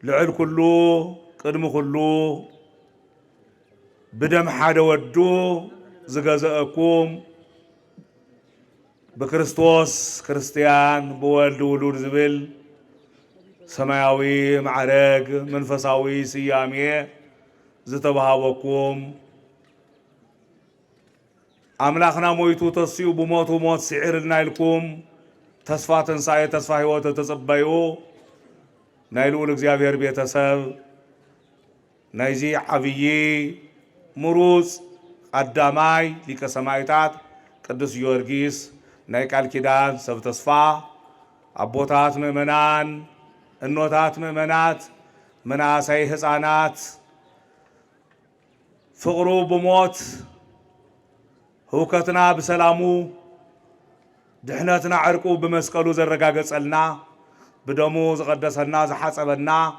لعل كله قدم كله بدم حدا ودو زغزاكم بكريستوس كريستيان بولد ولود زبل سماوي معرق منفساوي سيامي زتبهاوكم أملاخنا مويتو تصيو بموتو موت سعيرنا لكم تسفى تنساي تسفى هيوت تصبيو نايلو لغزيابير بيتسب نايزي عبيي مروز قداماي لك سمايتات قدس يورغيس نايك الكيدان سب تسفى أبوتات مؤمنان النوتات مؤمنات مناسي حصانات فقرو بموت هوكتنا بسلامو دحنتنا عرقو بمسقلو زرغاغصلنا بدمو زقدسنا زحصبنا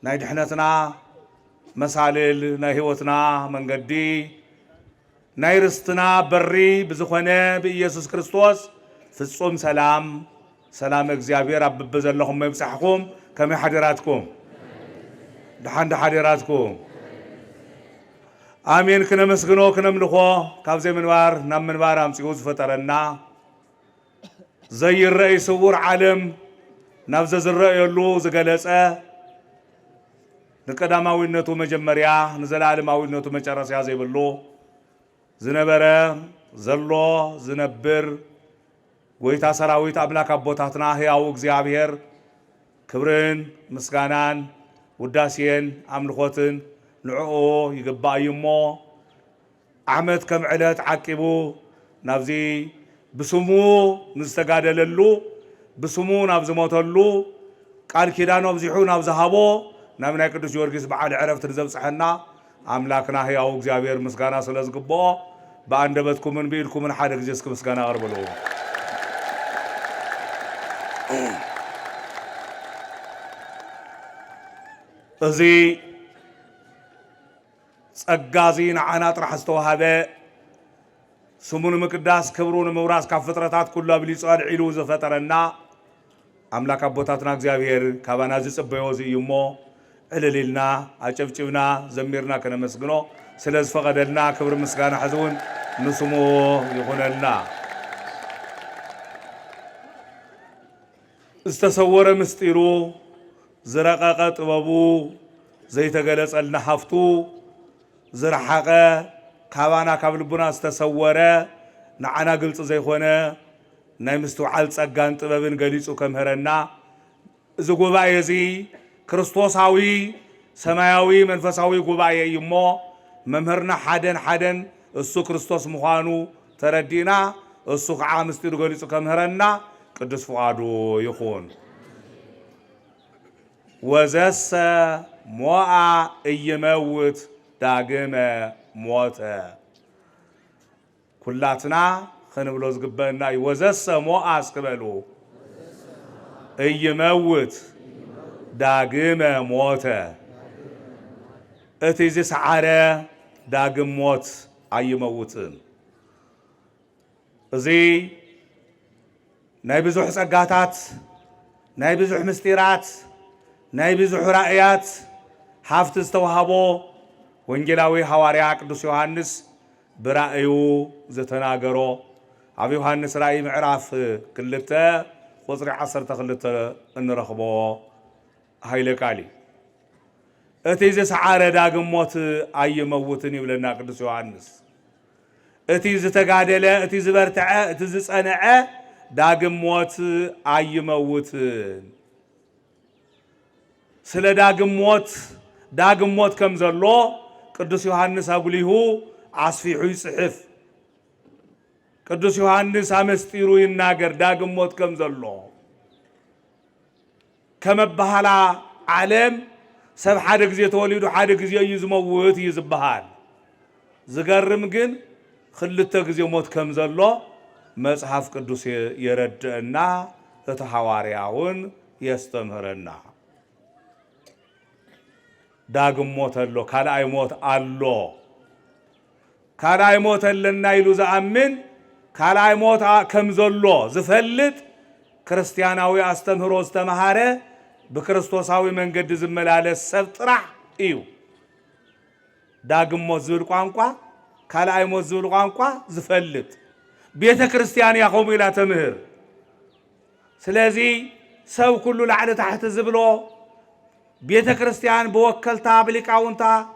ناي دحنتنا مسالل ناي هيوتنا منغدي ناي رستنا بري بزخونه بإيسوس كريستوس فصوم سلام سلام እግዚአብሔር አብበዘለኹም መብጻሕኩም ከመይ ሓደራትኩም ደሓን ሓደራትኩም አሜን ክነመስግኖ ክነምልኾ ካብዘ ምንባር ናብ ምንባር አምጽኡ ዝፈጠረና ዘይረአይ ስውር ዓለም ናብ ዘዝረአየሉ ዝገለጸ ንቀዳማዊነቱ መጀመርያ ንዘላለማዊነቱ መጨረሻ ዘይብሉ ዝነበረ ዘሎ ዝነብር ጎይታ ሰራዊት አምላክ አቦታትና ሕያው እግዚአብሔር ክብርን ምስጋናን ውዳሴን አምልኾትን ንዕኡ ይግባእዩሞ ዓመት ከም ዕለት ዓቂቡ ናብዚ ብስሙ ንዝተጋደለሉ ብስሙ ናብ ዝሞተሉ ቃል ኪዳኑ ኣብዚሑ ናብ ዝሃቦ ናብ ናይ ቅዱስ ጊዮርጊስ በዓል ዕረፍቲ ዘብጽሐና አምላክና ሕያው እግዚአብሔር ምስጋና ስለ ዝግብኦ በአንደበትኩምን ብኢልኩምን ሓደ ግዜ እስኪ ምስጋና አቅርብሉ። እዚ ጸጋዚ ንዓና ጥራሕ ዝተዋሃበ ስሙን ምቅዳስ ክብሩን ምውራስ ካብ ፍጥረታት ኩሉ አብሊጹ አልዒሉ ዝፈጠረና አምላክ አቦታትና እግዚአብሔር ካባና ዝጽበዮ እዩሞ ዕልልና አጨብጭብና ዘሚርና ከነመስግኖ ስለ ዝፈቀደልና ክብር ምስጋና ሕዝውን ንስሙ ይኹነልና። ዝተሰወረ ምስጢሩ ዝረቀቀ ጥበቡ ዘይተገለጸልና ሃፍቱ ዝረሓቀ ካባና ካብ ልቡና ዝተሰወረ ንዓና ግልጽ ዘይኮነ ናይ ምስትውዓል ጸጋን ጥበብን ገሊጹ ከምህረና እዚ ጉባኤ እዚ ክርስቶሳዊ ሰማያዊ መንፈሳዊ ጉባኤ እዩሞ መምህርና ሓደን ሓደን እሱ ክርስቶስ ምዃኑ ተረዲእና እሱ ከዓ ምስጢሩ ገሊጹ ከምህረና ቅዱስ ፍቃዱ ይኹን። ወዘሰ ሞአ እይመውት ዳግመ ሞተ ኩላትና ክንብሎ ዝግበአና እዩ። ወዘሰ ሞአ እስክበሉ እይመውት ዳግመ ሞተ እቲ ዝሰዓረ ዳግም ሞት ኣይመውትን። እዚ ናይ ብዙሕ ጸጋታት ናይ ብዙሕ ምስጢራት ናይ ብዙሕ ራእያት حافت استوهابو وانجلاوي حواريا قدوس يوحنس برأيو زتناغرو أبي يوحنس رأي معراف كلتا وصري عصر تخلتا انرخبو هايلك علي اتيز سعارة داقم موت اي موتني ولنا قدوس يوحنس اتيز تقادلة اتيز برتعة اتيز صنعة داقم موت اي موتن سلا داقم موت كم زلو قدوس يوحنس أقوليه عصفيحو يصحف قدوس يوحنس همستيرو يناقر داقم موت كم زلو كما بحالا عالم سب حادق زي توليدو حادق زي يزموت يزبحال زقرم جن خلتك زي موت كم زلو مصحف قدوس يردنا تتحوارياون يستمرنا داقم موت اللو كالاي موت اللو كالاي موت اللنا يلو زعمن كالاي موت كمزلو زفلت كريستياناوي استمهرو استمهاره بكريستوساوي منقد زملالة سبطرح ايو داقم موت زول قوانقوا كالاي موت زول قوانقوا زفلت بيتا كريستيان يقوم الى تمهر سلازي سو كله لعنة تحت زبلو بيتا كريستيان بوكلتا بليكاونتا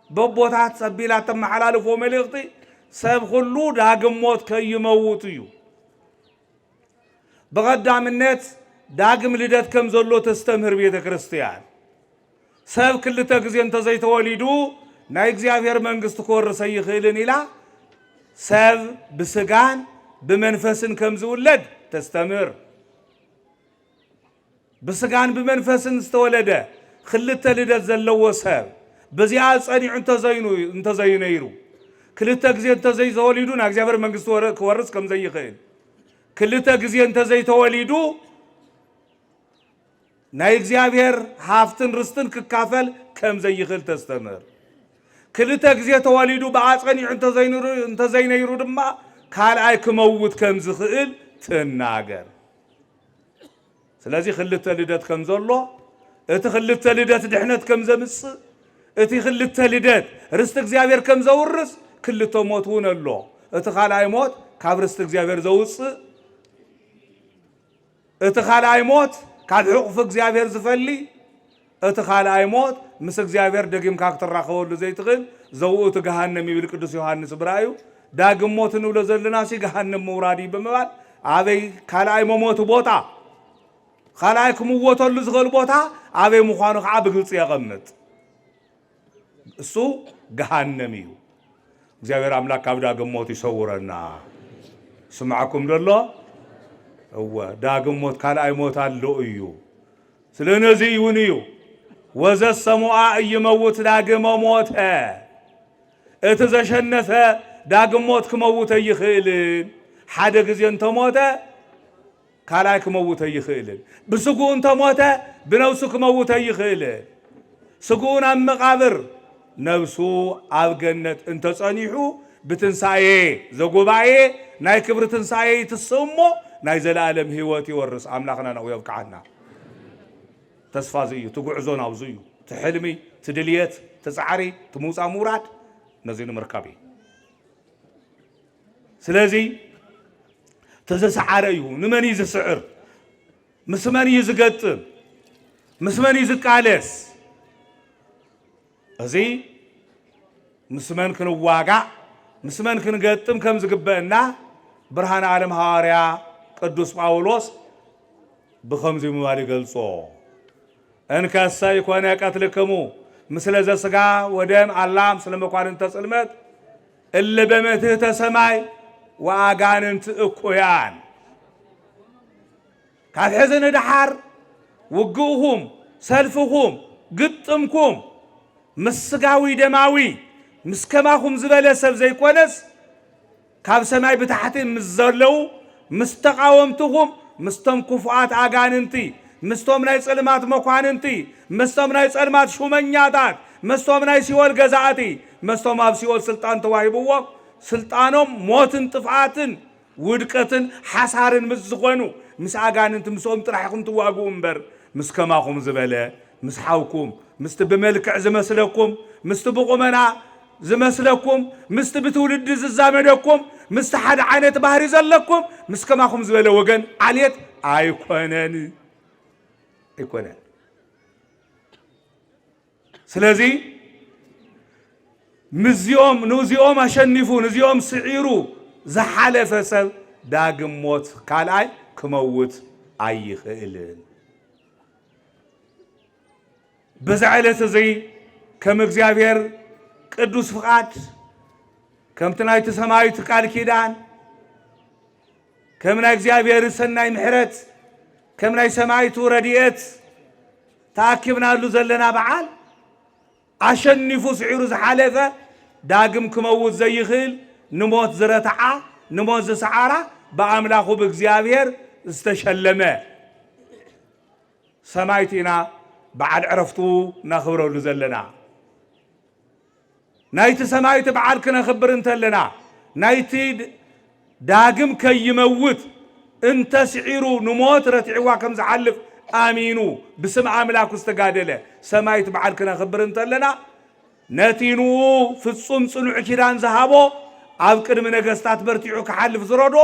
ببوتات سبيلا تم حلالفو مليغتي سب كله داقم موت كي يموتيو بغدا منت داقم لدت كم زلو تستمر بيتا كريستيان سب كل تغزي انت زي توليدو نا اغزيابير منغست كورس يخيلن الى سب بسغان بمنفسن كم زولد تستمر بسغان بمنفسن استولده خلته لدت زلو سب بزيا صنيع انت زينيرو كلتا غزي انت زي توليدو نا اغزيابير منغست كورس كم زي يخيل كلتا غزي انت زي توليدو نا اغزيابير حافتن رستن ككافل كم زي يخيل تستمر كلتا غزي توليدو بعصنيع انت زينيرو دما كال اي كموت كم زخيل تناغر سلازي خلته لدت كم زلو اتي خلته لدت دحنت كم زمص اتي خلته لدت رست اغزيابير كم زورس كلته موتون اللو اتي خالاي موت كاب رست اغزيابير زوص اتي خالاي موت كاب حقوق اغزيابير زفلي اتي خالاي موت مس اغزيابير دغيم كاك تراخول زي تخل زوؤ تجهنم يبل قدوس يوحنس برايو داغم موت نولو زلنا سي جهنم مورادي بمبال ابي خالاي موت بوتا خالاي كموتلو زغل بوتا ابي مخانو خا بغلص يقمط اسو جهنميو እግዚአብሔር አምላክ አብዳግም ሞት ይሰውረና ስማዓኩም ደሎ ዳግም ሞት ካልአይ ሞት አለው እዩ ስለነዚህ ይሁንዩ ወዘሰሙአ እየመውት ዳግም ሞት እተዘሸነፈ ዳግም ሞት ከመውት ይخيل ሓደ ጊዜ እንተሞተ ካልአይ ከመውት ይخيل ብስጉ እንተሞተ ብነውሱ ከመውት ይخيل ስጉን አመቃብር نفسو أبجنت أنت صنيحو بتنسايه زجوبايه ناي كبر تنسايه تسمو ناي زل عالم هواتي ورس أملاكنا نويبك عنا تسفازيو تقعزون أوزيو تحلمي تدليت تسعري تموس أمورات نزين مركبي سلازي تزسعريو نمني زسعر مسماني يزقتم مسماني يزقالس أزي مسمن كن واقع مسمن كن قتم كم زقبنا برهان عالم هاريا قدوس باولوس بخمس موالي قلصو انك الساي كوانا قتلكمو مثل ذا سقا ودم علام سلم قوان انت سلمت اللي بمته تسماي واقان انت اكويان كاف حزن دحار وقوهم سلفهم قطمكم مسقاوي دماوي مسكماهم زبالة سب زي كونس كاب سماي بتحتي مزلو مستقاومتهم مستم كفؤات عقاننتي مستم ناي صلمات مكواننتي مستم ناي صلمات شومنياتات مستم ناي سيول غزااتي مستم اب سيول سلطان تواهبو سلطانهم موتن طفعاتن ودقتن حسارن مزغونو مس عقاننت مسوم طرحكم تواغو امبر مسكماهم زبالة مسحاوكم مست بملكع زمسلكم مست بقمنا زمسلكم مست بتولد زامنكم مست حد عينت بحري زلكم مس كماكم زبل وجن عليت أيقونن سلازي مزيوم نوزيوم أشنفو نزيوم سعيرو زحلف سب داقم موت كالاي كموت أي خيلن بزعلة زي كم اغزابير قدوس فقاد كم تنايت سماوي تقال كيدان كم ناي اغزابير سناي محرت كم ناي سماوي رديت تاكبنا له زلنا بعال أشنفو سعيرو زحالفه داقم كموت زي خيل نموت زرتعا نموت زسعارة بأملاخو بغزابير استشلمه سمايتنا بعد عرفتو نخبرو لزلنا نايت سمايت بعد كنا خبر انت لنا نايتي داقم كي يموت انت سعيرو نموت رتعوا كم زعلف آمينو بسم عاملاكو استقادله سمايت بعد كنا خبر انت لنا ناتينو في الصم صنع كيران زهابو عبقر من اقستات برتعو كحالف زرادو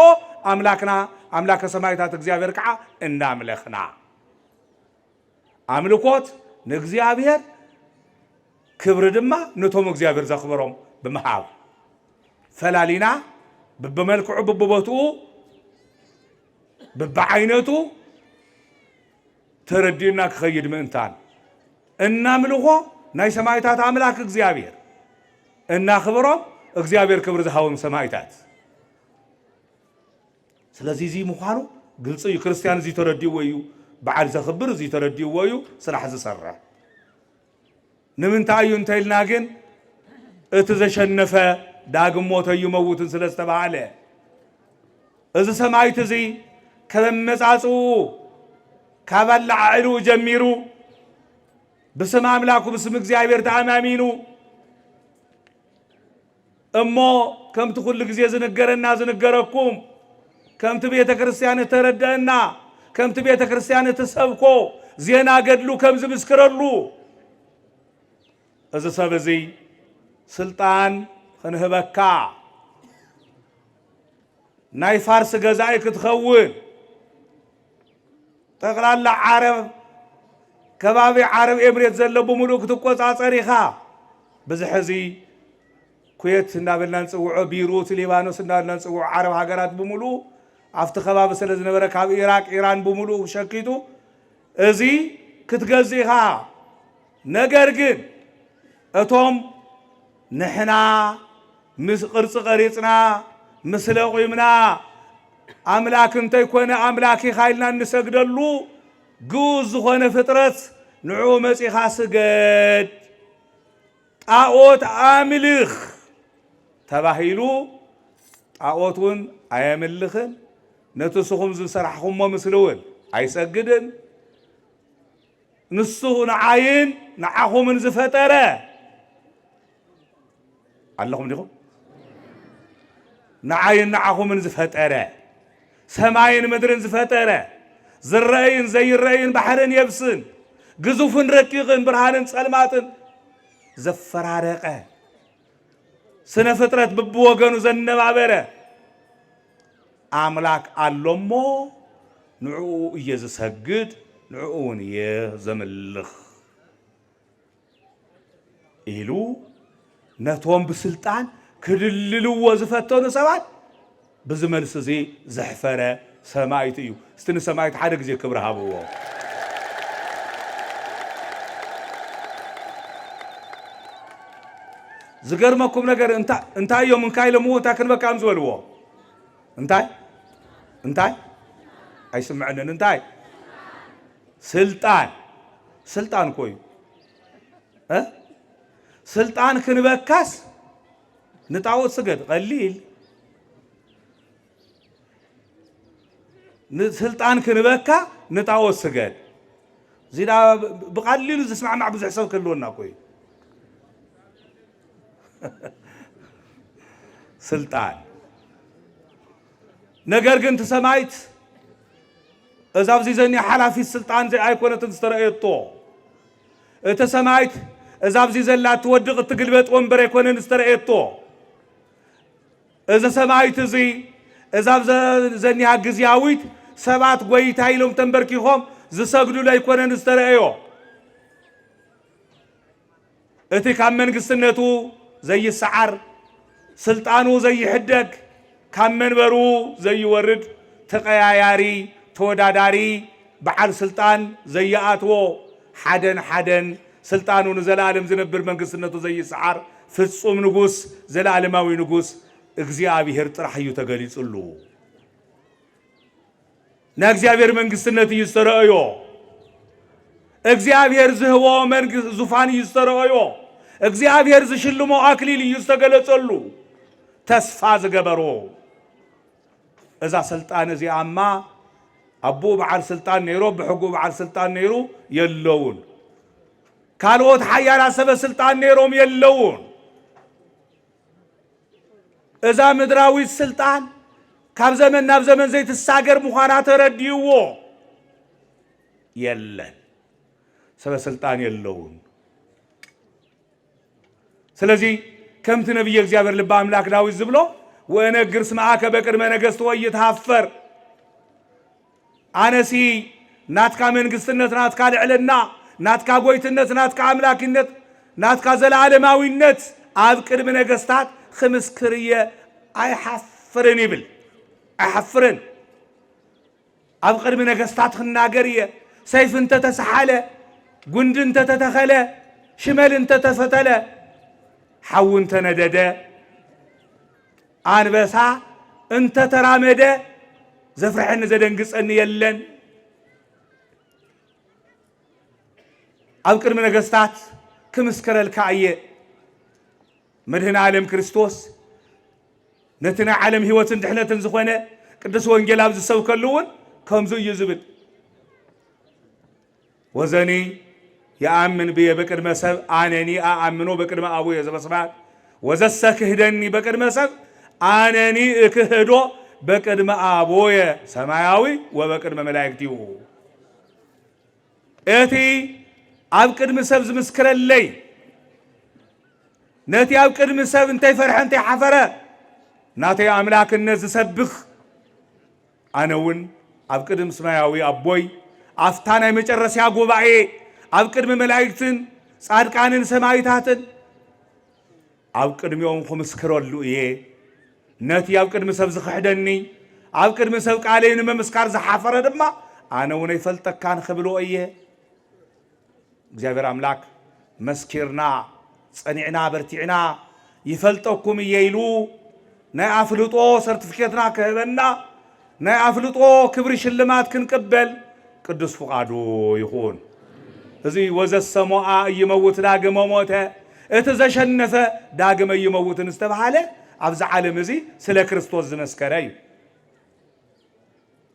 أملاكنا أملاك سمايتات اغزابير كعا إنا ملخنا أملكوت نغزابير كبر دما نتوم اغزابير زخبرهم بمحاب فلالينا بملكعو ببوتو ببعينتو تردينا كخيد منتان إنا ملخو ناي سمايتات أملاك اغزابير إنا خبرهم اغزابير كبر زهاوم سمايتات سلازي زي مخانو قلصي كريستيان زي تردي ويو بعد زخبر زي تردي ويو سلاح زسرع نمن تايو انتايل ناقن اتزشنفة داقم موتا يموتن سلستبع عليه إذا سمايت زي كلم مزعصو كابلع علو جميرو بسم أملاكو بسم اغزابير تأمامينو أمو كم تقول لك زي زنقرنا زنقركم كم تبيت كريستيان تردنا كم تبيت كريستيان تسبكو زينا قدلو كم زمسكرلو إذا سبزي سلطان خنهبكا ناي فارس غزايك تخون تقلال عرب كبابي عرب إمريت زلبو ملوك تقوص عصريخا بزحزي كويت نابلنا نسوعو بيروت ليبانوس نابلنا نسوعو عرب هاقرات بملو عفت خباب سلز نبرك هاب إيراك إيران بملو شكيتو ازي كتغزيها نقرقن اتوم نحنا قرص قريصنا مثل قيمنا أملاك انت يكون أملاكي خايلنا نسجدلو جوز خونه فطرت نعو مسيخا سجد طاوت عاملخ تباهيلو طاوتون أياملخن نتسخم زسرحهم مسلون أيسجدن نسخ نعاين نعهم من زفترة اللهم ديكم نعاين نعهم من زفترة سماين مدرن زفترة زرعين زي الرعين بحرن يبسن جزوفن ركيقن برهانن سلماتن زفرارقة سنة فترة ببوغنو زنبابرة أملاك اللمو نعو يزسجد نعون يزملخ إلو نتوان بسلطان كدللو وزفتون سبات بزمن سزي زحفرة سمايت إيو استنى سمايت حرق زي كبرها بوا زغر ماكم نجر انت يوم كايل مو تاكن بقى امزولوا انتاي اي سمعنا انتاي سلطان كوي سلطان كنبكاس نتعود سجد قليل سلطان كنبكا نتعود سجد زيدا بقليل تسمع مع بزح سب كلونا كوي سلطان نجر كنت سمعت إذا بزي زني حلا في السلطان زي أيقونة تسترقيتو እተሰማይት እዛብዚ ዘላት ትወድቕ ትግልበጥ ወንበር ይኮነን ዝተረአየቶ እዛ ሰማይት እዚ እዛብ ዘኒያ ግዝያዊት ሰባት ጎይታ ኢሎም ተንበርኪኾም ዝሰግዱ ለይኮነን ዝተረአዮ እቲ ካብ መንግስትነቱ ዘይሰዓር ስልጣኑ ዘይሕደግ ካብ መንበሩ ዘይወርድ ተቀያያሪ ተወዳዳሪ በዓል ስልጣን ዘይኣትዎ ሓደን ስልጣኑ ንዘላለም ዝነብር መንግስትነቱ ዘይሰዓር ፍጹም ንጉስ ዘላለማዊ ንጉስ እግዚአብሔር ጥራሕ እዩ ተገሊጹሉ ንእግዚአብሔር መንግስትነት እዩ ዝተረአዮ እግዚአብሔር ዝህቦ መንግስት ዙፋን እዩ ዝተረአዮ እግዚአብሔር ዝሽልሞ አክሊል እዩ ዝተገለጸሉ ተስፋ ዝገበሮ እዛ ስልጣን እዚኣማ አቦ በዓል ስልጣን ነይሮ ብሕጉ በዓል ስልጣን ነይሩ የለውን ካልኦት ሓያላ ሰበ ስልጣን ነይሮም የለውን እዛ ምድራዊ ስልጣን ካብ ዘመን ናብ ዘመን ዘይትሳገር ምዃና ተረዲይዎ የለን ሰበ ስልጣን የለውን ስለዚህ ከምቲ ነቢየ እግዚአብሔር ልበ አምላክ ዳዊት ዝብሎ ወእነግር ስምዓከ በቅድመ ነገሥት ወይትሃፈር አነሲ ናትካ መንግስትነት ናትካ ልዕልና ናትካ ጎይትነት ናትካ አምላክነት ናትካ ዘላለማዊነት ኣብ ቅድመ ነገሥታት ክምስክርየ ኣይሓፍርን ይብል ኣይሓፍርን ኣብ ቅድመ ነገሥታት ክናገር እየ ሰይፍ እንተተሰሓለ ጉንዲ እንተተተኸለ ሽመል እንተተፈተለ ሓዊ እንተነደደ አንበሳ እንተተራመደ ዘፍርሐኒ ዘደንግጸኒ የለን ኣብ ቅድመ ነገሥታት ክምስከረልካ እየ መድህን ዓለም ክርስቶስ ነቲ ናይ ዓለም ህይወትን ድሕነትን ዝኾነ ቅዱስ ወንጌል ኣብ ዝሰብከሉውን ከምዙ እዩ ዝብል ወዘኒ يأمن بي بقدم سب أنني أأمنه بقدم أبوي زبسمات وزس كهدني بقدم سب أنني كهدو بقدم أبوي سماوي وبقدم ملائكتي أتي أبقدم سب زمسكر اللي نتي أبقدم سب انتي فرح انتي حفرة ناتي أملاك الناس سبخ أنا ون أبقدم سماوي أبوي أفتانا مجرس يا قبعي ኣብ ቅድሚ መላእክትን ጻድቃንን ሰማዕታትን ኣብ ቅድሚኦም ክምስክረሉ እየ ነቲ ኣብ ቅድሚ ሰብ ዝኽሕደኒ ኣብ ቅድሚ ሰብ ቃለይ ንምምስካር ዝሓፈረ ድማ ኣነ እውን ኣይፈልጠካን ክብሎ እየ እግዚአብሔር አምላክ መስኪርና ጸኒዕና በርቲዕና ይፈልጠኩም እየ ኢሉ ናይ ኣፍልጦ ሰርቲፊኬትና ክህበና ናይ ኣፍልጦ ክብሪ ሽልማት ክንቅበል ቅዱስ ፍቃዱ ይኹን እዙይ ወዘሰሞአ ይመውት ዳግመ ሞተ እተዘሸነፈ ዳግመ ይመውት እንስተባሃለ ኣብዛ ዓለም እዚ ስለ ክርስቶስ ዝመስከረ እዩ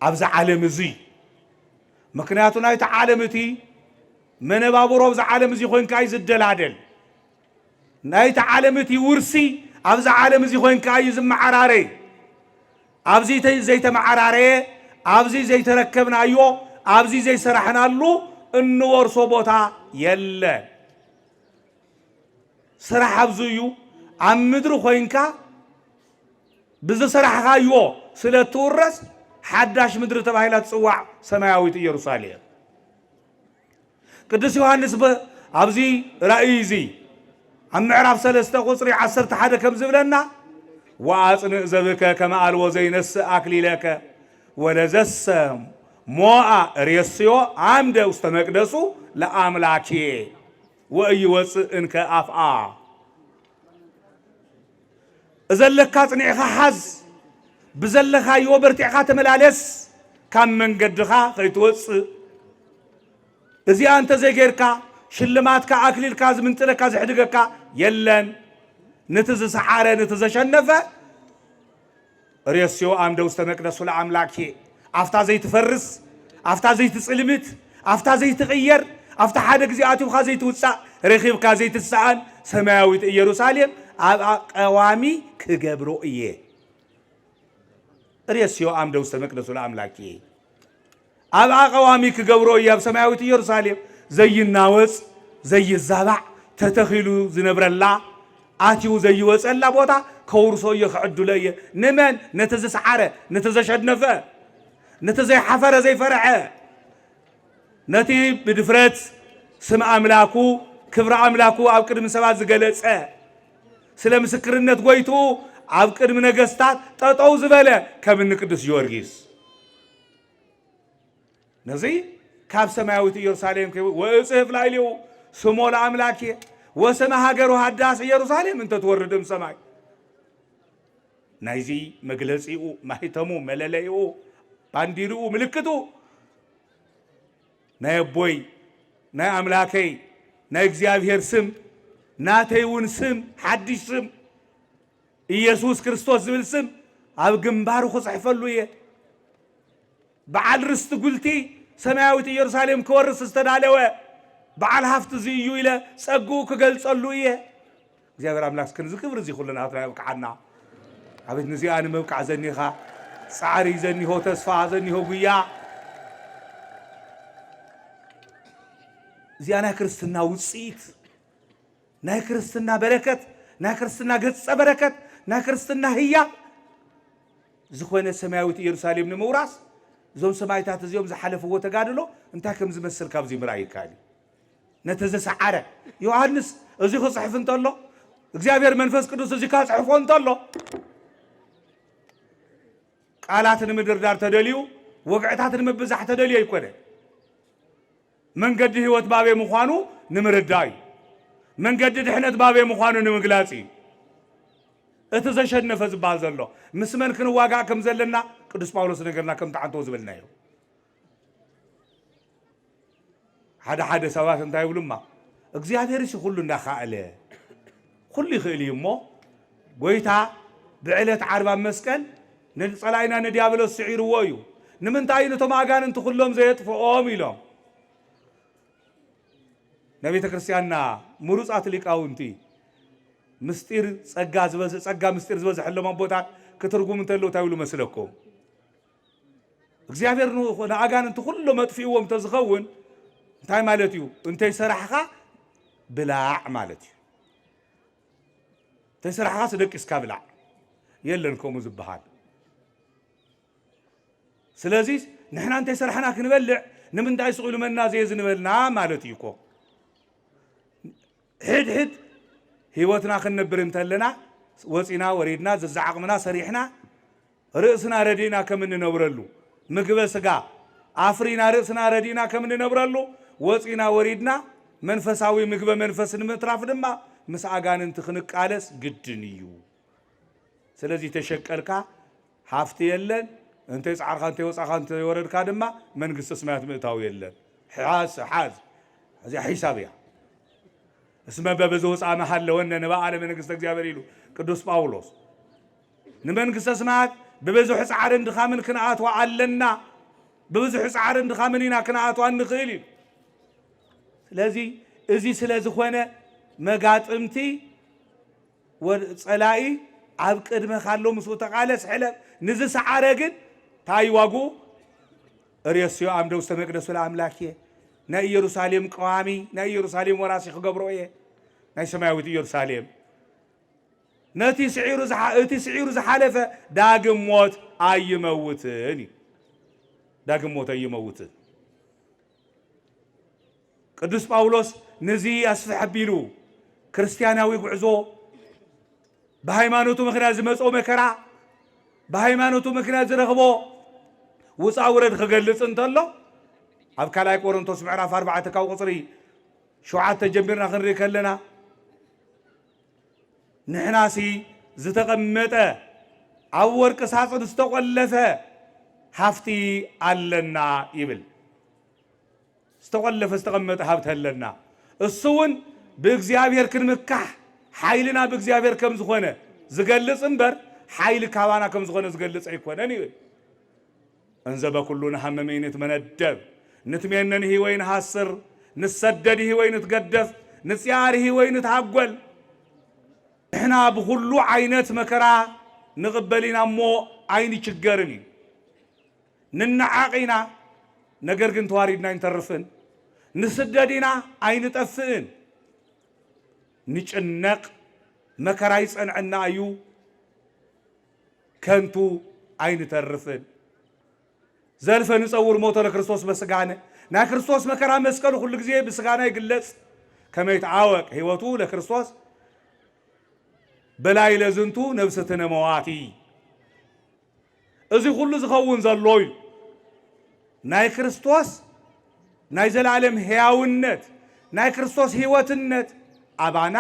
ኣብዛ ዓለም እዚ ምክንያቱ ናይቲ ዓለም እቲ መነባብሮ ኣብዛ ዓለም እዚ ኮይንካ እዩ ዝደላደል ናይቲ ዓለም እቲ ውርሲ ኣብዛ ዓለም እዚ ኮይንካ እዩ ዝመዓራረ ኣብዚ ዘይተመዓራረየ ኣብዚ ዘይተረከብናዮ ኣብዚ ዘይሰራሕናሉ እንወርሶ ቦታ የለ ስራሕ ኣብዙዩ ኣብ ምድሪ ኮይንካ ብዝሰራሕካዮ ስለትውረስ ሓዳሽ ምድሪ ተባሂላ ትጽዋዕ ሰማያዊት ኢየሩሳሌም ቅዱስ ዮሐንስ ኣብዚ ራእይ እዚ ኣብ ምዕራፍ 3 ቁጽሪ 11 ከም ዝብለና ወአጽንዕ ዘብከ ከመ አልቦ ዘይነስእ አክሊለከ ወለዘሰ ሞአ ርእስዮ አምደ ውስተ መቅደሱ ለአምላኬ ወኢይወፅእ እንከ አፍአ እዘለካ ጽኒዕኻ ሓዝ ብዘለኻዮ በርቲዕኻ ተመላለስ ካብ መንገድኻ ከይትወፅእ እዚኣ እንተ ዘይጌርካ ሽልማትካ አክሊልካ ዝምንጥለካ ዝሕድገካ የለን ነቲ ዝሰዓረ ነቲ ዘሸነፈ ርእስዮ አምደ ውስተ መቅደሱ ለአምላኬ አፍታ ዘይትፈርስ አፍታ ዘይትጽልምት አፍታ ዘይትቀየር አፍታ ሓደ ጊዜ አትውኻ ዘይትውፃእ ረኺብካ ዘይትሰአን ሰማያዊት ኢየሩሳሌም ኣብ ቀዋሚ ክገብሮ እየ ርእስዮ አምደ ውስተ መቅደሱ ለአምላኬ ኣብ ቀዋሚ ክገብሮ እየ ኣብ ሰማያዊት ኢየሩሳሌም ዘይናወፅ زي الزابع تتخيلو زنبرلا آتيو زي وصلا بوتا كورسو يخعدو لي نمن نتزس عاره نتزش نفا نتزي حفر زي فرع نتي بدفرت سم أملاكو كبر أملاكو أو كرم سبات زقلت سلام سكرنت قويتو أو كرم نجستات تطاو زبالة كمن قدس جورجيس نزي كاب سماوي يرساليم كي وصف لايلو سمول أملاكي وسما هاجرو هداس يرساليم انت توردم سماي نايزي مجلسيو ماهتمو ملاليو بانديرو ملكتو ناي بوي ناي أملاكي ناي እግዚአብሔር ስም ናተይውን ስም حدش ስም ኢየሱስ ክርስቶስ ዝብል ስም ኣብ ግንባሩ ክጽሕፈሉ እየ በዓል ርስቲ ጉልቲ ሰማያዊት ኢየሩሳሌም ክወርስ ዝተዳለወ በዓል ሃፍቲ እዚ እዩ ኢለ ጸጉ ክገልጸሉ እየ እግዚአብሔር አምላክ ክንዚ ክብር እዚ ኩልና ኣብቃዓና አቤት ነዚኣ ንምብቃዕ ዘኒኻ ጻዕሪ ዘኒሆ ተስፋ ዘኒሆ ጉያ زيانا كريستنا وصيت ناي كريستنا بركت ناي كريستنا ገጸ بركت ناي كريستنا هي زخونه سماويت يروساليم نموراس زوم سمايታት እዚኦም ዝሓለፈዎ ተጋድሎ እንታይ ከም ዝመስል ካብዚ ምራይ ካሊ ነተዘሰዓረ ዮሐንስ እዚ ክጽሕፍ እንተሎ እግዚአብሔር መንፈስ ቅዱስ እዚ ካጽሕፎ እንተሎ ቃላትን ምድርዳር ተደልዩ ወግዕታትን ምብዛሕ ተደልዩ ይኮነ من قد هوت بابي مخانو نمرداي من قد دحنت بابي مخانو نمغلاصي اتزشد نفذ بالزلو مسمن كن واغا كم زلنا قدوس باولوس نغرنا كم تعانتو زبلنايو هذا سوات انت يقولما እግዚአብሔር እሺ ሁሉ እንዳኻለ ሁሉ ይኽእል ይሞ ጎይታ ብዕለት 40 መስቀል ንጸላይና ነዲያብሎስ ሲዒርዎ እዩ ንምንታይ ነቶም አጋንንት ሁሉም ዘየጥፍኦም ኢሎም نبي تكريستياننا مروصات ليقاونتي مستير ጸጋ ዝበዝ ጸጋ مستير ዝበዝ حلو ማቦታ ከተርጉም እንተሎ ታይሉ መስለኩም እግዚአብሔር ነው አጋንንት ሁሉ መጥፊውም ተዝኸውን እንታይ ማለት እዩ እንታይ ሰራሕኻ ብላዕ ማለት እዩ ተሰራሕኻ ስደቅስካ ብላዕ የለንኩም ዝብሃል ስለዚህ ንሕና እንታይ ሰራሕና ክንበልዕ ንምንታይ ስቁሉ መና ዘይዝንበልና ማለት እዩ ኮ حد حد هيوتنا خنبر انتلنا وصينا وريدنا زعقمنا سريحنا رأسنا ردينا كمن نبرلو مقبل سقا عفرينا رأسنا ردينا كمن نبرلو وصينا وريدنا منفساوي مقبل منفس نمتراف دما مسعقان انتخنق آلس قدنيو سلازي تشكلكا حافتي يلن انت يسعرخان تيوسعخان تيوردكا دما من قصة سمات مئتاو يلن حاز هذا حسابيا اسمه ببزوس عام حل وإن نبأ على من قصة جابر يلو قدوس باولوس نمن قصة سمعت ببزو حس عارن دخامن كنعات وعلنا ببزو حس عارن دخامنينا كنعات وعنخيلي لذي إزي سلازي خوانة مقات امتي وصلائي عبك ادمه خالو مسوطة قالس حلب نزس عارقن تاي واقو ريسيو عمدو استمقدس والعملاكيه نا يروساليم قوامي نا يروساليم وراسي خقبرويه نا سماويت يروساليم نتي سعيرو زحالفه داقم موت اي موتني داقم موت اي موت قدوس باولوس نزي اسفح بيلو كريستياناوي غعزو بهايمانوتو مخنا زمصو مكرا بهايمانوتو مخنا زرخبو وصاورد خغلص انتلو أب كلاي قرنطوس معرف 4 كاو قصري شوعات تجمبرنا خنري كلنا نحناسي زتقمطه أور قصاص استقلفه حفتي علنا يبل استقلف استقمطه حفت لنا السون بإግዚአብሔር كنمكح حيلنا بإግዚአብሔር كم زخونه زغلص انبر حيل كوانا كم زخونه زغلص ايكونن يبل انزب كلنا هممين يتمندب نتمنن هي وين حسر نسدد هي وين تقدف نسيار هي وين تحقل احنا بكل عينات مكرا نقبلنا مو عيني تشجرني ننعقينا نجر كنت واردنا ينترفن نسددنا عين طفئن نጭነቅ መከራ ይጸንዕና እዩ ከንቱ አይንተርፍን ዘልፈ ንጸውር ሞቶ ለክርስቶስ በስጋነ ና ክርስቶስ መከራ መስቀሉ ሁሉ ጊዜ በስጋና ይግለጽ ከመይት አወቅ ህይወቱ ለክርስቶስ በላይ ለዝንቱ ነፍሰተነ መዋቲ እዚ ሁሉ ዝኸውን ዘሎይ ናይ ክርስቶስ ናይ ዘላለም ሕያውነት ናይ ክርስቶስ ህይወትነት አባና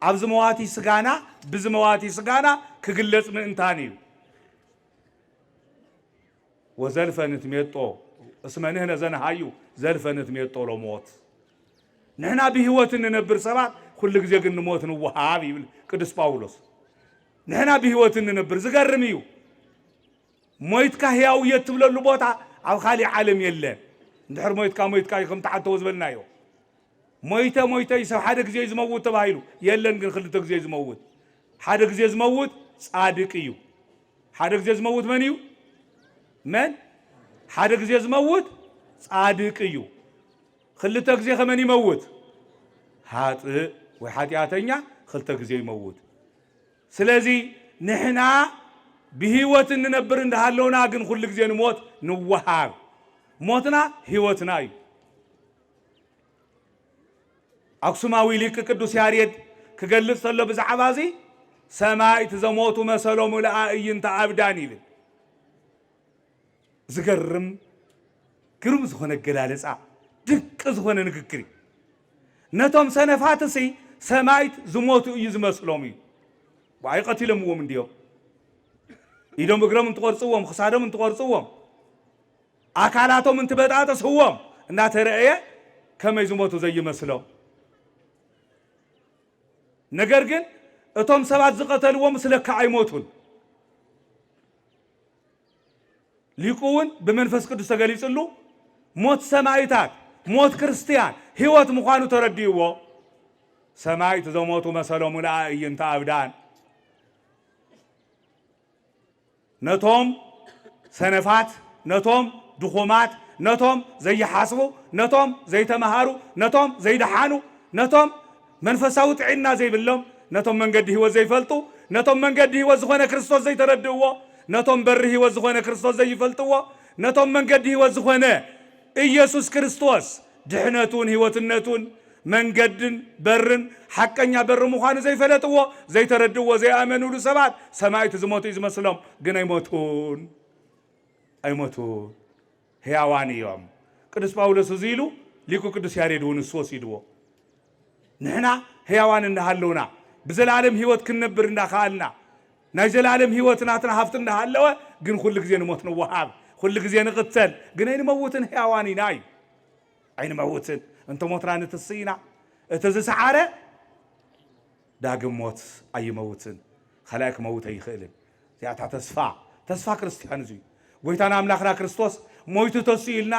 አብዝ መዋቲ ስጋና ብዝ መዋቲ ስጋና ክግለጽ ምእንታን እዩ ወዘልፈነት ሜጦ እስመንህነ ዘነሃዩ ዘልፈነት ሜጦ ለሞት ንሕና ብህይወት እንነብር ሰባት ኩሉ ጊዜ ግን ሞት ንወሃብ ይብል ቅዱስ ጳውሎስ ንሕና ብህይወት እንነብር ዝገርም እዩ ሞይትካ ሕያውየት ትብለሉ ቦታ ኣብ ካሊእ ዓለም የለን እንድሕር ሞይትካ ከም ተሓተው ዝበልናዮ ሞይተ ሰብ ሓደ ጊዜ ዝመውት ተባሂሉ የለን ግን ክልተ ጊዜ ዝመውት ሓደ ጊዜ ዝመውት ጻድቅ እዩ ሓደ ጊዜ ዝመውት መን እዩ መን ሓደ ጊዜ ዝመውት ጻድቅ እዩ ክልተ ጊዜ ከመን ይመውት ኃጥእ ወይ ኃጢአተኛ ክልተ ጊዜ ይመውት ስለዚ ንሕና ብህይወት እንነብር እንዳሃለውና ግን ኩሉ ጊዜ ንሞት ንወሃብ ሞትና ህይወትና እዩ አክሱማዊ ሊቅ ቅዱስ ያሬድ ክገልጽ ተሎ ብዛዕባ እዚ ሰማይት ዘሞቱ መሰሎም ለአእይንተ አብዳን ይብል ዝገርም ግሩም ዝኾነ ገላለጻ ድቅ ዝኾነ ንግግሪ ነቶም ሰነፋትሲ ሰማይት ዝሞቱ እዩ ዝመስሎም እዩ አይቀትለምዎም እንዲዮም ኢዶም እግሮም እንትቆርጽዎም ክሳዶም እንትቆርጽዎም አካላቶም እንትበጣጥስዎም እናተረአየ ከመይ ዝሞቱ ዘይመስሎም ነገር ግን እቶም ሰባት ዝቀተልዎም ስለካ አይሞቱን ሊቁውን በመንፈስ ቅዱስ ተገሊጽሉ ሞት ሰማይታት ሞት ክርስቲያን ህይወት ምዃኑ ተረዲይዎ ሰማይት ዘሞቱ መሰሎም ለአእይንተ አብዳን ነቶም ሰነፋት ነቶም ድኹማት ነቶም ዘይሓስቡ ነቶም ዘይተማሃሩ ነቶም ዘይደሓኑ ነቶም መንፈሳዊ ጥዕና ዘይብሎም ነቶም መንገዲ ህይወት ዘይፈልጡ ነቶም መንገዲ ህይወት ዝኾነ ክርስቶስ ዘይተረድእዎ ነቶም በሪ ህይወት ዝኾነ ክርስቶስ ዘይፈልጥዎ ነቶም መንገዲ ህይወት ዝኾነ ኢየሱስ ክርስቶስ ድሕነቱን ህይወትነቱን መንገድን በርን ሐቀኛ በር ምዃኑ ዘይፈለጥዎ ዘይተረድእዎ ዘይኣመኑሉ ሰባት ሰማይት ዝሞቱ ዝመስሎም ግን አይሞቱን ሕያዋን እዮም ቅዱስ ጳውሎስ እዚ ኢሉ ሊቁ ቅዱስ ያሬድ እውን እሱ ወሲድዎ ንሕና ሕያዋን እንዳሃለውና ብዘላለም ህይወት ክንነብር እንዳኻልና ናይ ዘላለም ህይወት ናትና ሃፍት እንዳሃለወ ግን ኩሉ ጊዜ ንሞት ንወሃብ ኩሉ ጊዜ ንቅተል ግን ኣይንመውትን ሕያዋን ኢና እዩ ኣይንመውትን እንተ ሞትና ንትስኢና እቲ ዝሰዓረ ዳግም ሞት ኣይመውትን ካልኣይ ክመውት ኣይኽእልን እዚኣታ ተስፋ ክርስቲያን እዚ ጎይታና አምላኽና ክርስቶስ ሞይቱ ተስኢልና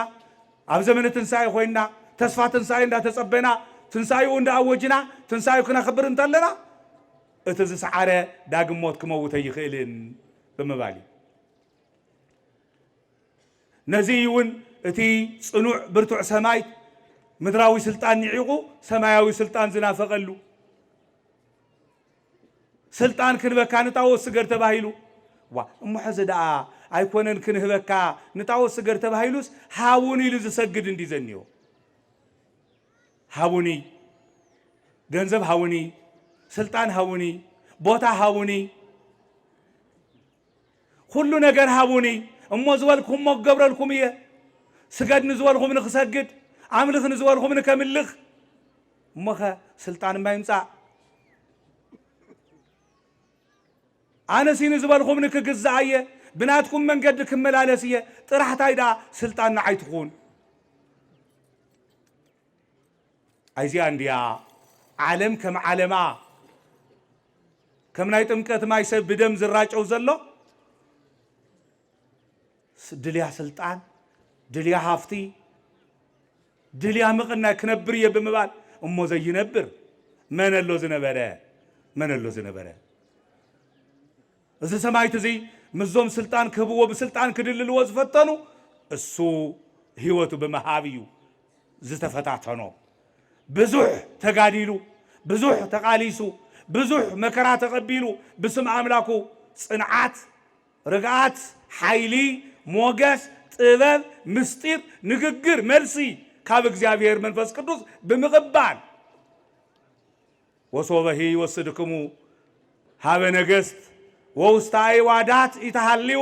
ኣብ ዘመነ ትንሣኤ ኮይና ተስፋ ትንሣኤ እንዳተጸበና ትንሣኤኡ እንዳኣወጅና ትንሣኤኡ ክነኽብር እንተለና እቲ ዝሰዓረ ዳግም ሞት ክመውት ኣይኽእልን ብምባል ነዚ እውን እቲ ጽኑዕ ብርቱዕ ሰማይት ምድራዊ ስልጣን ንዒቑ ሰማያዊ ስልጣን ዝናፈቐሉ ስልጣን ክንበካ ንጣዖት ስገድ ተባሂሉ እሞ ሕዚ ደኣ ኣይኮነን ክንህበካ ንጣዖት ስገድ ተባሂሉስ ሃቡኒ ኢሉ ዝሰግድ እንዲ ዘኒዮ ሃቡኒ ገንዘብ ሃቡኒ ስልጣን ሃቡኒ ቦታ ሃቡኒ ኩሉ ነገር ሃቡኒ እሞ ዝበልኩም እሞ ክገብረልኩም እየ ስገድ ንዝበልኩም ንክሰግድ አምልኽ ንዝበልኩም ንከምልኽ እሞኸ ስልጣን ማይምፃእ ኣነሲ ንዝበልኩም ንክግዛእ እየ ብናትኩም መንገዲ ክመላለስ እየ ጥራሕታይ ዳ ስልጣን ንዓይትኹን ኣይዚኣ እንድያ ዓለም ከም ዓለማ ከም ናይ ጥምቀት ማይ ሰብ ብደም ዝራጨው ዘሎ ድልያ ስልጣን ድልያ ሃፍቲ ድልያ ምቕናይ ክነብር እየ ብምባል እሞ ዘይነብር መነሎ ዝነበረ እዚ ሰማይት እዚ ምዞም ስልጣን ክህብዎ ብስልጣን ክድልልዎ ዝፈተኑ እሱ ህይወቱ ብምሃብ እዩ ዝተፈታተኖ ብዙሕ ተጋዲሉ ብዙሕ ተቃሊሱ ብዙሕ መከራ ተቀቢሉ بسم አምላኩ ጽንዓት ርግዓት ኃይሊ ሞገስ ጥበብ ምስጢር ንግግር መልሲ ካብ እግዚአብሔር መንፈስ ቅዱስ ብምቕባል ወሶበሂ ይወስድክሙ ሃበ ነገሥት ወውስተ አዕዋዳት ኢተሃልዩ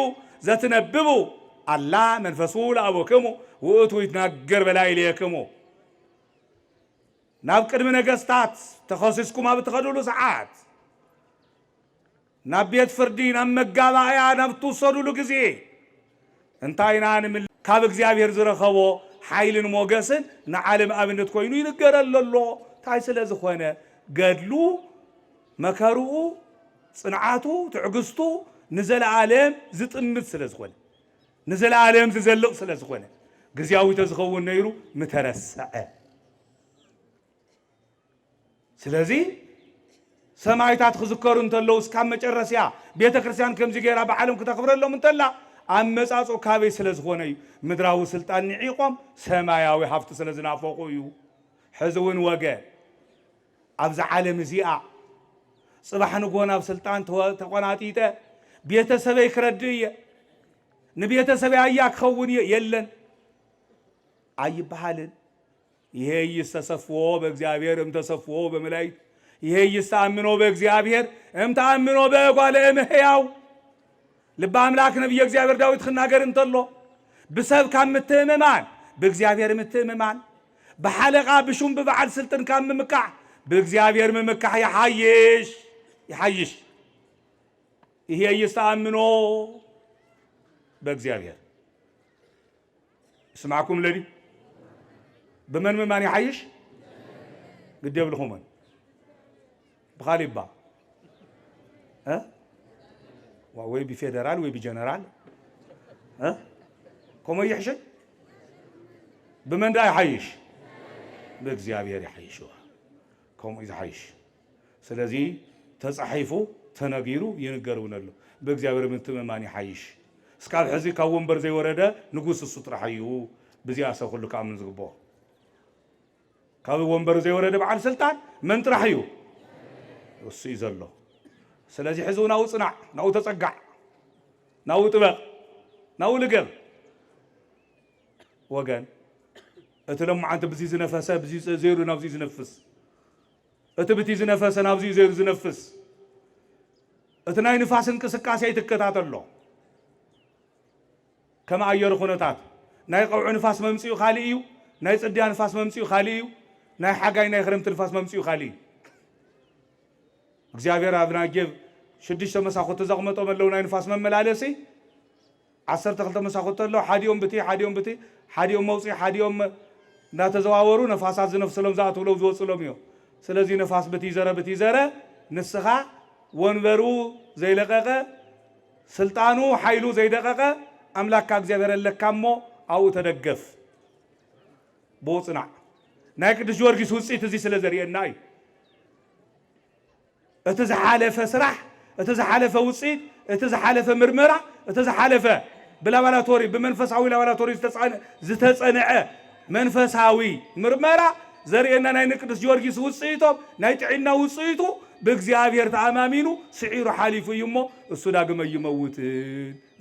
ዘትነብቡ አላ መንፈሱ ለአቦክሙ ውእቱ ይትናገር በላዕሌክሙ ናብ ቅድሚ ነገሥታት ተኸሲስኩም ኣብ እትኸድሉ ሰዓት ናብ ቤት ፍርዲ ናብ መጋባእያ ናብ እትውሰድሉ ጊዜ እንታይ ኢና ንብል ካብ እግዚአብሔር ዝረኸቦ ኃይልን ሞገስን ንዓለም ኣብነት ኮይኑ ይንገረሎ እንታይ ስለ ዝኾነ ገድሉ መከሩኡ ጽንዓቱ ትዕግስቱ ንዘለዓለም ዝጥምት ስለ ዝኾነ ንዘለዓለም ዝዘልቕ ስለ ዝኾነ ግዚያዊ ተዝኸውን ነይሩ ምተረሰዐ ስለዚ ሰማይታት ክዝከሩ እንተለው እስካብ መጨረስያ ቤተ ክርስቲያን ከምዚ ገይራ በዓለም ክተኽብረሎም እንተላ ኣመጻጾ ካበይ ስለ ዝኾነ እዩ ምድራዊ ስልጣን ንዒቆም ሰማያዊ ሃፍቲ ስለ ዝናፈቑ እዩ ሕዚ እውን ወገን ኣብዛ ዓለም እዚኣ ጽባሕ ንጎን ኣብ ስልጣን ተቆናጢጠ ቤተሰበይ ክረድእ እየ ንቤተሰበይ ኣያ ክኸውን የለን ኣይበሃልን ይሄ ይስተሰፍዎ በእግዚአብሔር እምተሰፍዎ በመላእክት ይሄ ይስተአምኖ በእግዚአብሔር እምተአምኖ በጓለ እምሕያው ልበ አምላክ ነቢየ እግዚአብሔር ዳዊት ክናገር እንተሎ ብሰብ ካብ ምትእምማን በእግዚአብሔር ምትእምማን በሓለቃ ብሹም በበዓል ስልጣን ካብ ምምካዕ በእግዚአብሔር ምምካዕ ይሐይሽ ይሄ ይስተአምኖ በእግዚአብሔር اسمعكم لدي بمن ماني يحيش قد يبلغون بغالبا ها وي بفيدرال وي بجنرال ها كم يحشي بمن دا يحيش بእግዚአብሔር يحيشوا كم إذا حيش ስለዚህ ተጻሒፉ ተነጊሩ ይንገሩናል በእግዚአብሔር ምትመማን ይحيش እስካብ ሕዚ ካብ ወንበር ዘይወረደ ንጉስ እሱ ጥራሕ እዩ በዚያ ሰው ሁሉ ካምን ዝግቦ ካብ ወንበር ዘይወረደ በዓል ስልጣን መን ጥራሕ እዩ እሱ ይዘሎ ስለዚህ ሕዚ ናው ጽናዕ ናው ተጸጋዕ ናው ጥበቅ ናው ልገብ ወገን እትለም አንተ በዚ ዝነፈሰ በዚ ዘይሩ ናብዚ ዝነፍስ እትብቲ ዝነፈሰ ናብዚ ዘይሩ ዝነፍስ እትናይ ንፋስ እንቅስቃሴ ይተከታተሎ كما أير خناتات ناي قوع نفاس ممسيو خاليو ناي صديا نفاس ممسيو خاليو ناي حاجاي ناي خرمت نفاس ممسيو خالي እግዚአብሔር አብናጌብ 6 መሳኹት ተዘቅመጦ መለው ናይ ንፋስ መመላለሲ 12 መሳኹት ተለው ሓዲኦም ብቲ ሓዲኦም መውፂ ሓዲኦም ናተዘዋወሩ ነፋሳት ዝነፍሰሎም ዛኣትውለው ዝወጽሎም እዩ ስለዚ ነፋስ በቲ ዘረ ንስኻ ወንበሩ ዘይለቀቀ ስልጣኑ ኃይሉ ዘይደቀቀ أملاك እግዚአብሔር ለካሞ አው ተደገፍ ቦጽና ናይክ ድጆርጊስ ውጽኢት እዚ ስለ ዘርየና እዩ እተዝሓለፈ ስራሕ እተዝሓለፈ ውጽኢት እተዝሓለፈ ምርመራ እተዝሓለፈ ብላቦራቶሪ በመንፈሳዊ ላቦራቶሪ ዝተጸንዐ መንፈሳዊ ምርመራ ዘርየና ናይ ንቅዱስ ጊዮርጊስ ውጽኢቶም ናይ ጥዕና ውጽኢቱ በእግዚአብሔር ተአማሚኑ ስዒሩ ሓሊፉ ይሞ እሱ ዳግመ ይመውት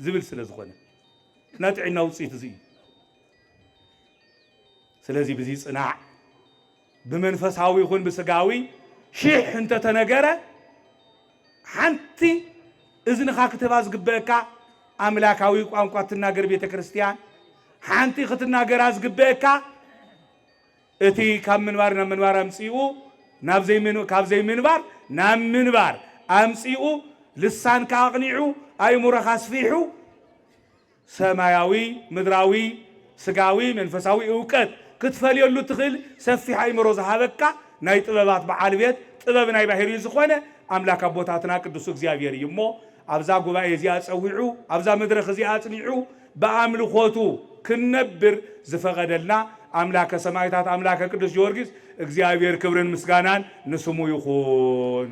ዝብል ስለ ዝኾነ ናጥዕና ውጽኢት እዚ ስለዚህ በዚ ጽናዕ በመንፈሳዊ ይኹን በስጋዊ ሺህ እንተ ተነገረ ሓንቲ እዝንኻ ክትባ ዝግበአካ አምላካዊ ቋንቋ ትናገር ቤተ ክርስቲያን ሓንቲ ክትናገር ዝግበአካ እቲ ካብ ምንባር ናብ ምንባር አምጽኡ ካብ ዘይ ምንባር ናብ ምንባር አምጽኡ ልሳንካ አቅኒዑ አይሙረኻ አስፊሑ ሰማያዊ ምድራዊ ስጋዊ መንፈሳዊ ዕውቀት ክትፈልየሉ ትኽእል ሰፊሕ አይምሮ ዝሃበካ ናይ ጥበባት በዓል ቤት ጥበብ ናይ ባህሪ ዝኾነ አምላክ አቦታትና ቅዱስ እግዚአብሔር ይሞ አብዛ ጉባኤ እዚኣ ጸዊዑ አብዛ መድረኽ እዚኣ አጽኒዑ በአምልኾቱ ክንነብር ዝፈቀደልና አምላከ ሰማያታት አምላከ ቅዱስ ጊዮርጊስ እግዚአብሔር ክብርን ምስጋናን ንስሙ ይኹን።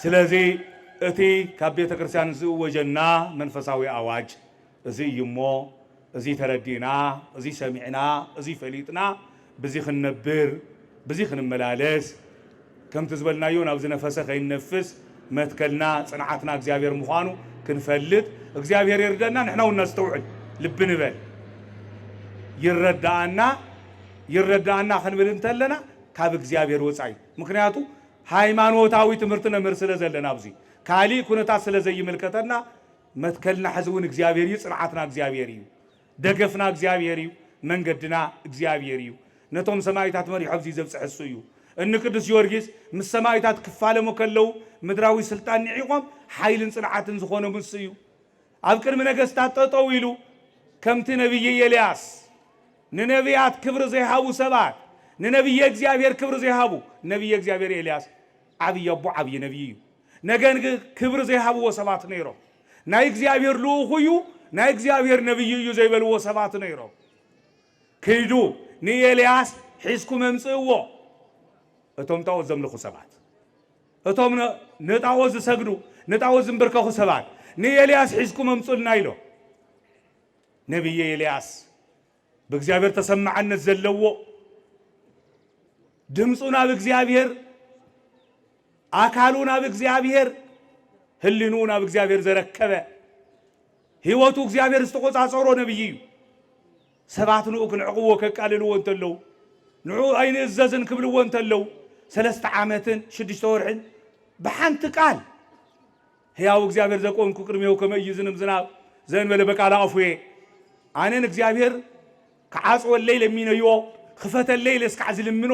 ስለዚህ እቲ ካብ ቤተ ክርስቲያን ዝወጀና መንፈሳዊ አዋጅ زي يمو زي تردينا زي سمعنا زي فليتنا بزي خنبر بزي خنملالس كم تزبلنا يون أو زي نفسه خين نفس ما تكلنا صنعتنا إغزابير مخانو كنفلت إغزابير يردنا نحنا ونستوعد لبنبل يردنا خنبل انتلنا كاب إغزابير وصاي مكنياتو ሃይማኖታዊ ትምህርትና መርሰለ ዘለና ኣብዚ ካሊ ኩነታ ስለ ዘይምልከተና መትከልና ሕዝውን እግዚአብሔር ይጽንዓትና እግዚአብሔር እዩ ደገፍና እግዚአብሔር እዩ መንገድና እግዚአብሔር እዩ ነቶም ሰማይታት መሪሑ ኣብዚ ዘብጽሕሱ እዩ እን ቅዱስ ጊዮርጊስ ምስ ሰማይታት ክፋለ መከለው ምድራዊ ስልጣን ንዒቆም ኃይልን ጽንዓትን ዝኾነ ምስ እዩ ኣብ ቅድሚ ነገስታት ጠጠው ኢሉ ከምቲ ነብይ ኤልያስ ንነቢያት ክብር ዘይሃቡ ሰባት ንነብይ እግዚአብሔር ክብር ዘይሃቡ ነብይ እግዚአብሔር ኤልያስ عبي أبو عبي نبيو نجن كبر زي هابو وسبات نيرو نا إخزابير لوخيو نا إخزابير نبيو زي بلو وسبات نيرو كيدو ني إلياس حسكو ممسوو أتوم تاوز زملخو سبات أتوم نتاوز سجدو نتاوز مبركخو سبات ني إلياس حسكو ممسول نايلو نبي إلياس بإخزابير تسمع عن الزلو دمسونا بإخزابير አካሉና በእግዚአብሔር ህሊኑና በእግዚአብሔር ዘረከበ ህይወቱ እግዚአብሔር ዝተቆጻጸሮ ነብዩ ሰባት ነው ክንዕቅዎ ከቃልልዎ እንተለው ንዑ አይነ እዘዝን ክብልዎ እንተለው 3 ዓመትን 6 ወርሕን በሐንት ቃል ሕያው እግዚአብሔር ዘቆምኩ ቅድሜው ከመይዝንም ዝናብ ዘንበለ በቃላ አፉዬ አነን እግዚአብሔር ከዓጽወለይ ለሚነዮ ክፈተለይ ለስካዕዝልምኖ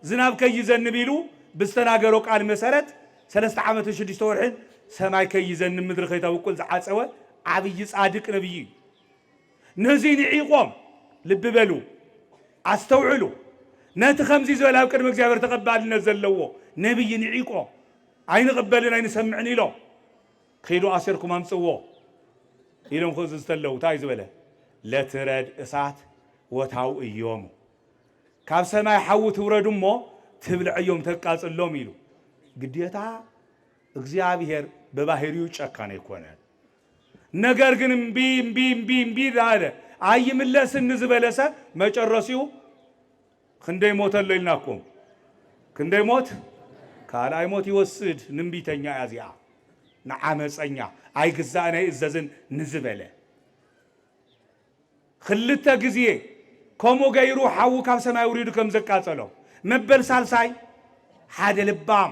ዝናብ ከይዘንብ ኢሉ بستناجروا قال مسارات 3 عامات 6 ورحين سماي كيزن مدر خيتا وكل عصوه عبي صادق نبي نزين عيقوم لب بلو استوعلوا نات خمسي زولا قدم እግዚአብሔር ተቀባልነ ዘለዎ ነብይ ንዒቆም አይን ቀበልን አይን ሰምዕኒ ኢሎም ኺዱ አስርኩም አምጽዎ ኢሎም ኹዝ ዝተለው ታይ ዝበለ ለትረድ እሳት ወታው እዮም ካብ ሰማይ ሓው ትውረዱሞ ትብልዕዮም ተቃጽሎም ኢሉ ግዴታ እግዚአብሔር በባህሪው ጨካኔ ይኮናል ነገር ግን እምቢ ዳለ አይምለስን ዝበለሰ መጨረሲው ክንደይ ሞተለ ይልናኩም ክንደይ ሞት ካላይ ሞት ይወስድ ንምቢተኛ ያዚያ ንዓመፀኛ አይግዛኔ እዘዝን ንዝበለ ክልተ ጊዜ ኮሞ ገይሩ ሓው ካብ ሰማይ ውሪዱ ከም ዘቃጸለው مبل سالساي حاد لبام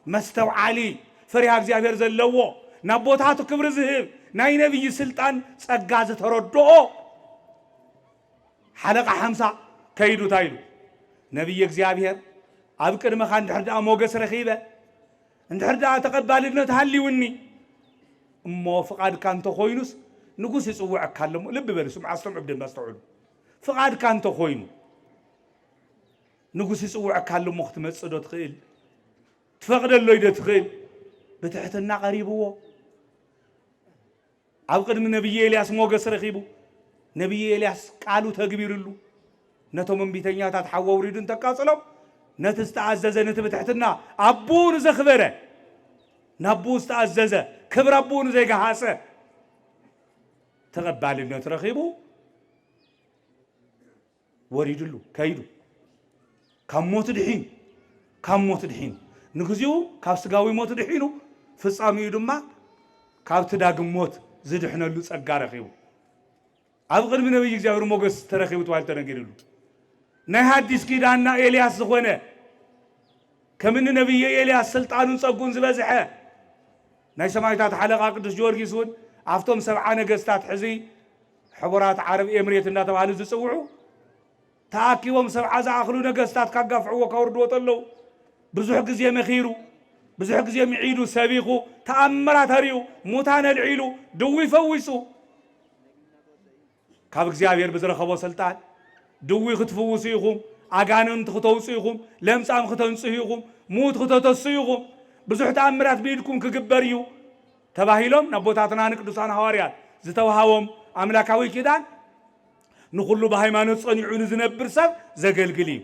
مستوعالي فريها እግዚአብሔር ዘለዎ ናቦታቱ ክብር ዝህብ ናይ ነብይ ስልጣን ጸጋ ዝተረድኦ حلقه 50 ከይዱ ታይሉ ነብይ እግዚአብሔር ኣብ ቅድመኻ እንድሕርዳ ሞገስ ረኺበ እንድሕርዳ ተቀባልነት ሃሊውኒ እሞ ፍቃድካ እንተ ኮይኑስ ንጉስ ይጽውዕካ ኣለሞ ልብ በልሱ ማስተም ዕብደን ማስተውዕሉ ፍቃድካ እንተ ኮይኑ ንጉስ ይጽውዕካ ኣለሞ ክትመጽዶ ትኽእል ትፈቅደሎ ይደ ትኽእል በትሕትና ቀሪብዎ ኣብ ቅድሚ ነብይ ኤልያስ ሞገስ ረኺቡ ነብይ ኤልያስ ቃሉ ተግቢርሉ ነቶም እምቢተኛታት ሓወው ሪዱን ተቃጽሎም ነትስተአዘዘ ነትበትሕትና አቡን ዘኽበረ ናቡስ ተአዘዘ ክብር አቡን ዘይጋሐሰ ተቀባልነት ረኺቡ ወሪድሉ ከይዱ ካሞት ድሒን ንግዚኡ ካብ ስጋዊ ሞት ድሒኑ ፍጻሚኡ ድማ ካብ ትዳግም ሞት ዝድሕነሉ ጸጋ ረኺቡ ኣብ ቅድሚ ነብይ እግዚአብሔር ሞገስ ተረኺቡ ተባሂሉ ተነገረሉ ናይ ሐዲስ ኪዳንና ኤልያስ ዝኾነ ከምን ነብይ ኤልያስ ስልጣኑን ጸጉን ዝበዝሐ ናይ ሰማይታት ሓለቃ ቅዱስ ጊዮርጊስ ውን ኣፍቶም 70 ነገስታት ሕዚ ሕቡራት ዓረብ ኤምሬት እንዳተባሃሉ ዝጽውዑ ተኣኪቦም 70 ዝኣኽሉ ነገስታት ካጋፍዕዎ ካወርድዎ ተለው ብዙሕ ግዜ መኺሩ ብዙሕ ግዜ ሚዒዱ ሰቢኹ ተኣምራት አሪኡ ሙታን አልዒሉ ድዊ ፈዊሱ ካብ እግዚአብሔር ብዝረኸቦ ስልጣን ድዊ ክትፍውሱ ኢኹም ኣጋንንት ክትውፁ ኢኹም ለምጻም ክተንጽሑ ኢኹም ሙት ክተተሱ ኢኹም ብዙሕ ተኣምራት ብኢድኩም ክግበር እዩ ተባሂሎም ናቦታትና ንቅዱሳን ሐዋርያት ዝተዋሃቦም ኣምላካዊ ኪዳን ንኹሉ በሃይማኖት ጸኒዑ ዝነብር ሰብ ዘገልግል እዩ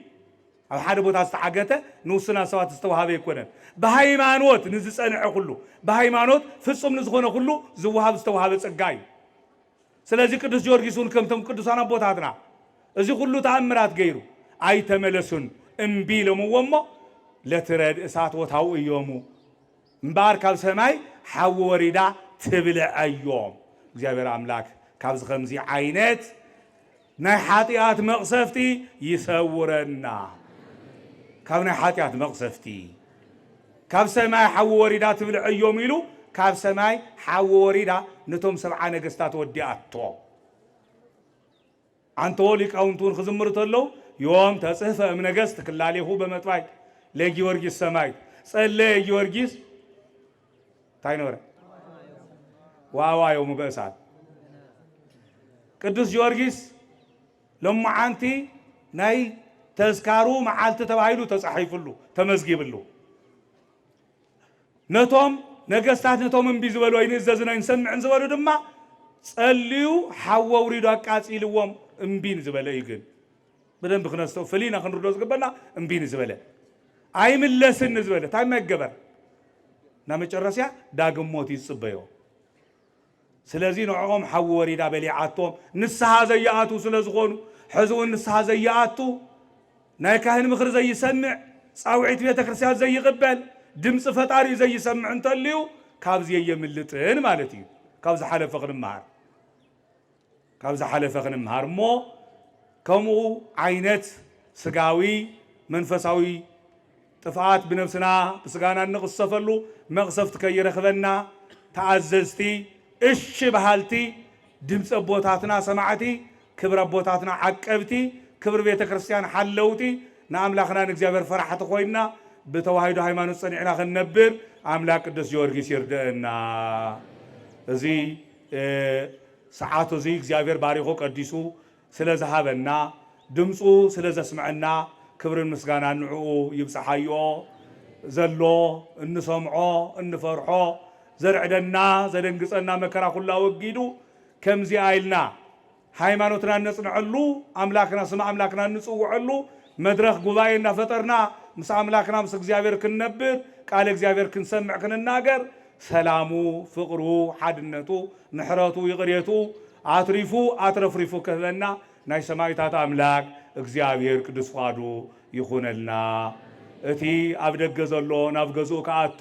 ኣብ ሓደ ቦታ ዝተዓገተ ንውስና ሰባት ዝተዋሃበ ይኮነን በሃይማኖት ንዝጸንዐ ኩሉ በሃይማኖት ፍጹም ንዝኾነ ኩሉ ዝወሃብ ዝተዋሃበ ጸጋ እዩ ስለዚህ ቅዱስ ጊዮርጊስን ከምቶም ቅዱሳን አቦታትና እዚ ሁሉ ተአምራት ገይሩ አይተመለሱን እምቢ ለምዎሞ ለትረድ እሳት ወታው እዮሙ እምባር ካብ ሰማይ ሓዊ ወሪዳ ትብልዐዮም እግዚአብሔር አምላክ ካብዚ ከምዚ ዓይነት ናይ ሓጢአት መቕሰፍቲ ይሰውረና ካብ ናይ ሓጢአት መቕሰፍቲ ካብ ሰማይ ሓዊ ወሪዳ ትብልዐዮም ኢሉ ካብ ሰማይ ሓዊ ወሪዳ ነቶም ሰብዓ ነገስታት ወዲኣቶ አንቶ ሊቃውንቱን ክዝምሩ ተለው ዮም ተጽሕፈ እምነገሥት ክላለሁ በመጥባይ ለጊዮርጊስ ሰማይ ጸለየ ጊዮርጊስ ታይኖረ ዋዋዮም በእሳት ቅዱስ ጊዮርጊስ ለማዓንቲ ናይ ተዝካሩ መዓልቲ ተባሂሉ ተጻሒፉሉ ተመዝጊብሉ ነቶም ነገስታት ነቶም እምቢ ዝበሉ ይንዘዝና ይንሰምዕን ዝበሉ ድማ ጸልዩ ሓዊ ወሪዱ አቃጺልዎም እምቢን ዝበለ ይግን በደንብ ክነስተው ፍሊና ክንርዶ ዝግበና እምቢን ዝበለ አይምለስን ዝበለ ታይ መገበር ናመጨረስያ ዳግም ሞት ይጽበዮ ስለዚህ ንዕኦም ሓዊ ወሪዳ በሊዓቶም ንስሓ ዘየኣቱ ስለዝኾኑ ሕዝውን ንስሓ ዘየኣቱ ናይ ካህን ምክሪ ዘይሰምዕ ጻውዒት ቤተ ክርስቲያን ዘይቅበል ድምፂ ፈጣሪ ዘይሰምዕ እንተልዩ ካብዚ የምልጥን ማለት እዩ ካብዚ ሓለፈ ክንምሃር እሞ ከምኡ ዓይነት ስጋዊ መንፈሳዊ ጥፍኣት ብነፍስና ብስጋና እንቕሰፈሉ መቕሰፍቲ ከይረኽበና ተኣዘዝቲ እሺ በሃልቲ ድምፂ ኣቦታትና ሰማዕቲ ክብሪ ኣቦታትና ዓቀብቲ ክብሪ ቤተ ክርስቲያን ሓለውቲ ንኣምላኽና ንእግዚአብሔር ፈራሕቲ ኮይና بتوحيد ሃይማኖት ጸኒዕና ክንነብር አምላክ ቅዱስ ጊዮርጊስ ይርዳና እዚ ሰዓቱ እዚ እግዚአብሔር ባሪኮ ቀዲሱ ስለዝሃበና ድምፁ ስለዘስምዐና ክብርን ምስጋና ንዕኡ ይብጽሐዮ ዘሎ እንሰምዖ እንፈርሖ ዘርዕደና ዘደንግጸና መከራ ኩላ ወጊዱ ከምዚ አይልና ሃይማኖትና ነጽንዐሉ አምላክና ስም አምላክና ንጽውዐሉ መድረኽ ጉባኤ እናፈጠርና ምስ አምላክና ምስ እግዚአብሔር ክንነብር ቃል እግዚአብሔር ክንሰምዕ ክንናገር ሰላሙ ፍቅሩ ሓድነቱ ምሕረቱ ይቅሬቱ አትሪፉ አትረፍሪፉ ከበና ናይ ሰማይታት አምላክ እግዚአብሔር ቅዱስ ፍቃዱ ይኹነልና እቲ ኣብ ደገ ዘሎ ናብ ገዝኡ ከኣቱ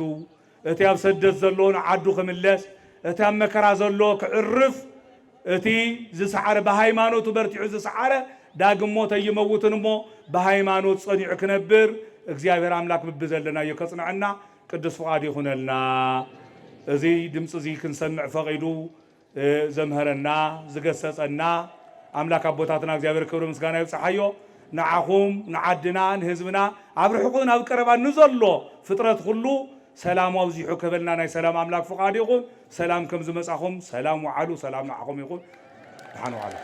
እቲ ኣብ ስደት ዘሎ ንዓዱ ክምለስ እቲ ኣብ መከራ ዘሎ ክዕርፍ እቲ ዝሰዓረ በሃይማኖቱ በርቲዑ ዝሰዓረ ዳግም ሞት ይመውትን እሞ በሃይማኖት ጸኒዑ ክነብር እግዚአብሔር አምላክ ብዘለና ይከጽንዐና ቅዱስ ፍቃዱ ይኹነልና እዚ ድምጽ እዚ ክንሰምዕ ፈቂዱ ዘምሃረና ዝገሰጸና አምላክ አቦታትና እግዚአብሔር ክብር ምስጋና ይብጽሐዮ ንዓኹም ንዓድና ንህዝብና ኣብ ርሑቕን ኣብ ቀረባን ንዘሎ ፍጥረት ሁሉ ሰላም ኣብዚሑ ከበልና ናይ ሰላም አምላክ ፍቃዱ ይኹን ሰላም ከም ዝመጻኹም ሰላም ወዓሉ ሰላም ንዓኹም ይኹን ድሓን ዋዕሉ